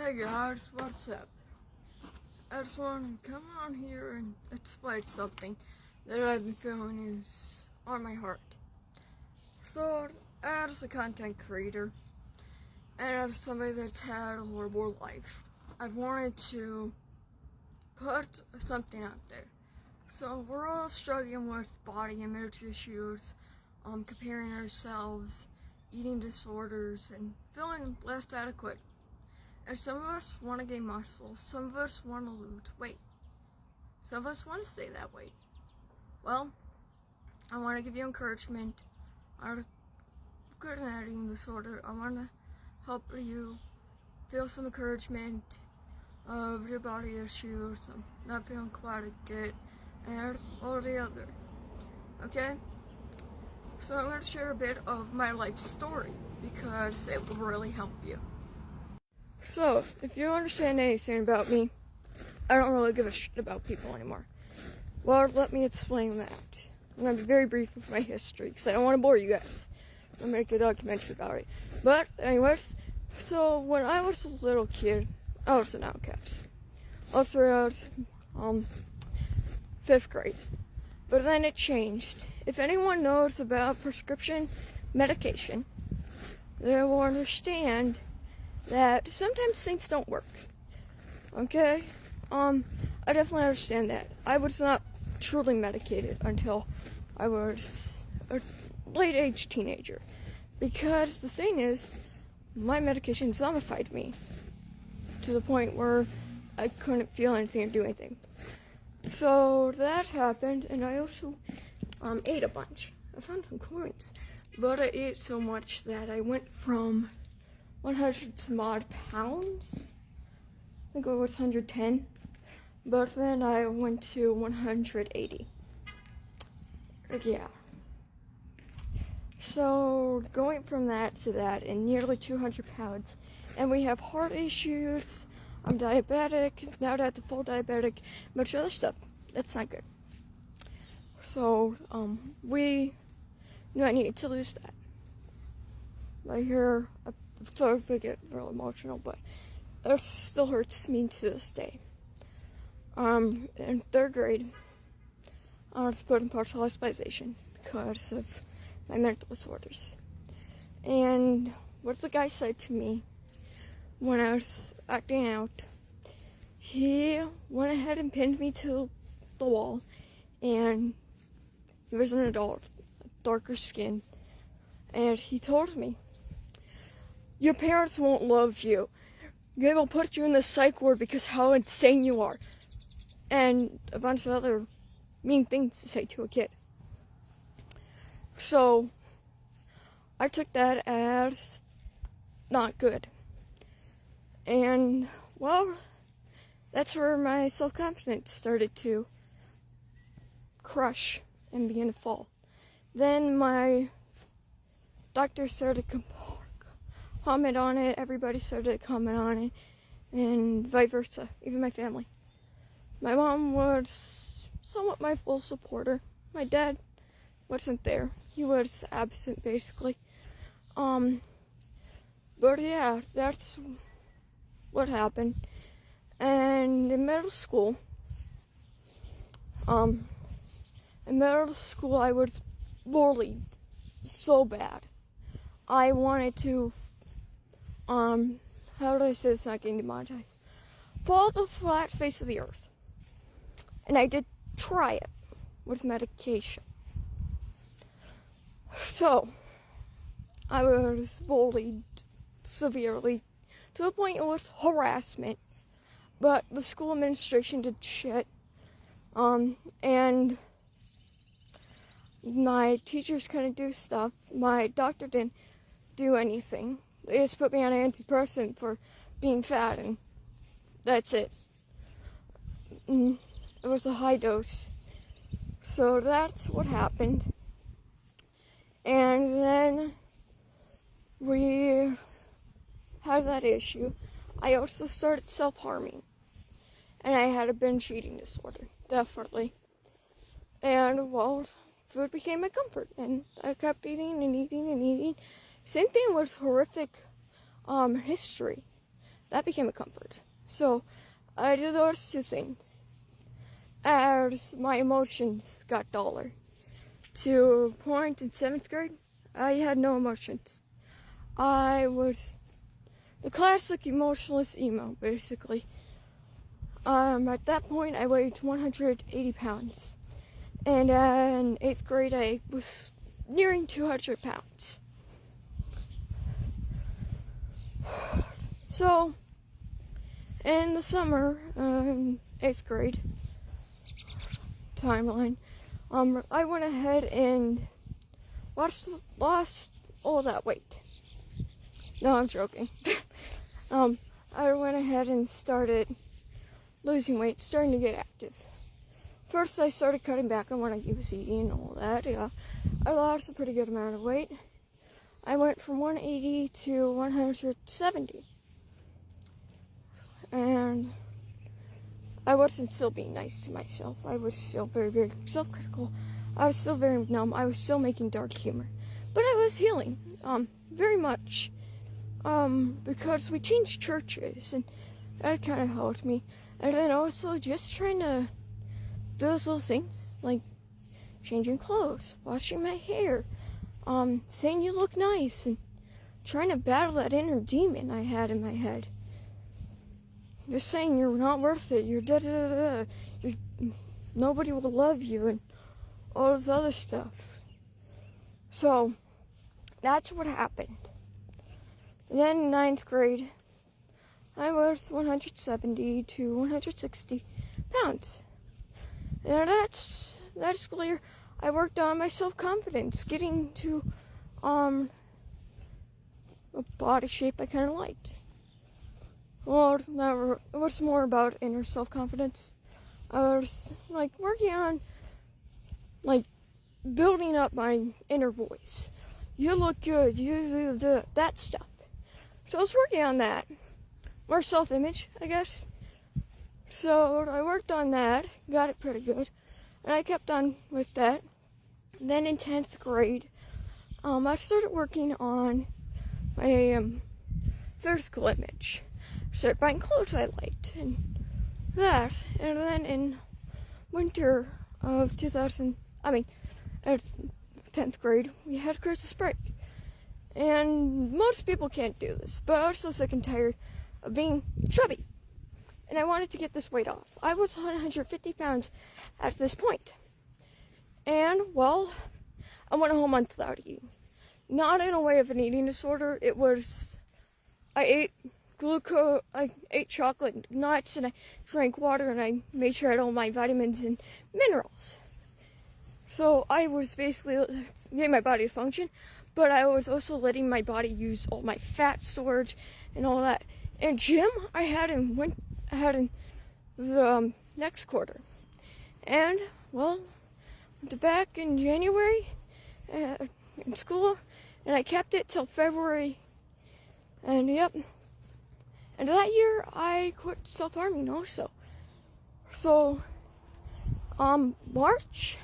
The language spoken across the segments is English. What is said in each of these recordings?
Hey guys, what's up? I just want to come on here and explain something that I've been feeling is on my heart. So, as a content creator, and as somebody that's had a horrible life, I've wanted to put something out there. So, we're all struggling with body image issues, comparing ourselves, eating disorders, and feeling less adequate. And some of us want to gain muscle, some of us want to lose weight, some of us want to stay that way. Well, I want to give you encouragement. I'm good at eating disorder. I want to help you feel some encouragement of your body issues, not feeling quite good, and all the other. Okay? So I'm going to share a bit of my life story because it will really help you. So, if you understand anything about me, I don't really give a shit about people anymore. Well, let me explain that. I'm going to be very brief with my history, because I don't want to bore you guys. I'll make a documentary about it. But, anyways, so when I was a little kid, I was an outcast. All throughout, 5th grade. But then it changed. If anyone knows about prescription medication, they will understand that sometimes things don't work. Okay? I definitely understand that. I was not truly medicated until I was a late age teenager. Because the thing is, my medication zombified me to the point where I couldn't feel anything or do anything. So that happened, and I also ate a bunch. I found some coins. But I ate so much that I went from 100 some odd pounds. I think it was 110. But then I went to 180. Yeah. So going from that to that and nearly 200 pounds. And we have heart issues. I'm diabetic. Now that's a full diabetic. Much other stuff. That's not good. So, we knew I needed to lose that. I hear sorry if I get real emotional, but it still hurts me to this day. In 3rd grade, I was put in partial hospitalization because of my mental disorders. And what the guy said to me when I was acting out, he went ahead and pinned me to the wall, and he was an adult, darker skin, and he told me, "Your parents won't love you. They will put you in the psych ward because how insane you are." And a bunch of other mean things to say to a kid. So, I took that as not good. And, well, that's where my self-confidence started to crush and begin to fall. Then my doctor started comment on it, everybody started to comment on it, and vice versa, even my family. My mom was somewhat my full supporter. My dad wasn't there. He was absent, basically. But yeah, that's what happened. And in middle school, I was bullied so bad. I wanted to how do I say this not getting demonetized? Fall the flat face of the earth. And I did try it with medication. So, I was bullied severely to the point it was harassment. But the school administration did shit. And my teachers couldn't do stuff. My doctor didn't do anything. They just put me on an antidepressant for being fat, and that's it. It was a high dose. So that's what happened. And then we had that issue. I also started self-harming. And I had a binge eating disorder, definitely. And, well, food became my comfort, and I kept eating and eating and eating. Same thing with horrific history that became a comfort. So I did those two things. As my emotions got duller, to a point in 7th grade, I had no emotions. I was the classic emotionless emo, basically. At that point, I weighed 180 pounds. And in 8th grade, I was nearing 200 pounds. So, in the summer, 8th grade timeline, I went ahead and lost all that weight. No, I'm joking. I went ahead and started losing weight, starting to get active. First, I started cutting back on what I was eating and all that. Yeah, I lost a pretty good amount of weight. I went from 180 to 170. And I wasn't still being nice to myself. I was still very, very self-critical. I was still very numb. I was still making dark humor. But I was healing, very much. Because we changed churches, and that kind of helped me. And then also just trying to do those little things, like changing clothes, washing my hair, saying you look nice, and trying to battle that inner demon I had in my head. Just saying you're not worth it, you're da-da-da-da, nobody will love you, and all this other stuff. So, that's what happened. And then in 9th grade, I was 170 to 160 pounds. And that school year, I worked on my self-confidence, getting to a body shape I kind of liked. Well, it was more about inner self-confidence. I was working on building up my inner voice. You look good, you do that stuff. So I was working on that. More self-image, I guess. So I worked on that, got it pretty good, and I kept on with that. Then in 10th grade, I started working on my physical image. Started buying clothes I liked, and that. And then in winter of 10th grade, we had Christmas break. And most people can't do this, but I was so sick and tired of being chubby. And I wanted to get this weight off. I was 150 pounds at this point. And, well, I went a whole month without eating. Not in a way of an eating disorder. It was, I ate glucose, I ate chocolate and nuts, and I drank water, and I made sure I had all my vitamins and minerals. So I was basically getting my body to function, but I was also letting my body use all my fat storage and all that. And gym, I had in the next quarter. And, well, went back in January in school, and I kept it till February. And, yep. And that year, I quit self-harming also. So, March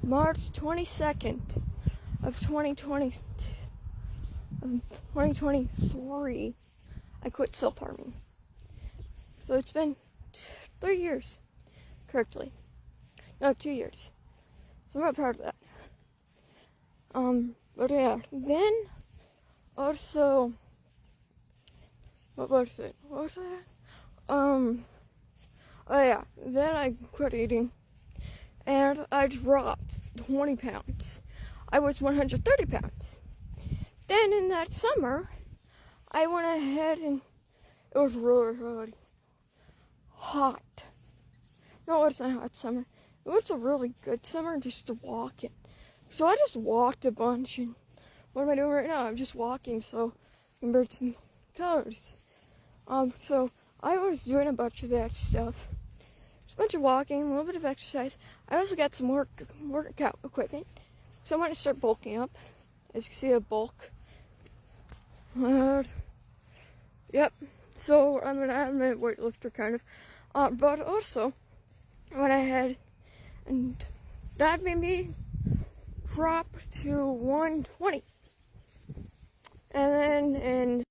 22nd of 2023, I quit self-harming. So it's been 3 years, correctly. No, 2 years. So I'm not proud of that. But yeah, then also, what was it? What was that? Oh yeah, then I quit eating, and I dropped 20 pounds. I was 130 pounds. Then in that summer, I went ahead and it was really, really hot. No, it wasn't a hot summer. It was a really good summer just to walk in. So I just walked a bunch, and what am I doing right now? I'm just walking so I can burn some calories. So I was doing a bunch of that stuff. Just a bunch of walking, a little bit of exercise. I also got some workout equipment. So I want to start bulking up. As you can see, a bulk. Yep. So I'm a weightlifter kind of. But also, I went ahead and that made me drop to 120. And then in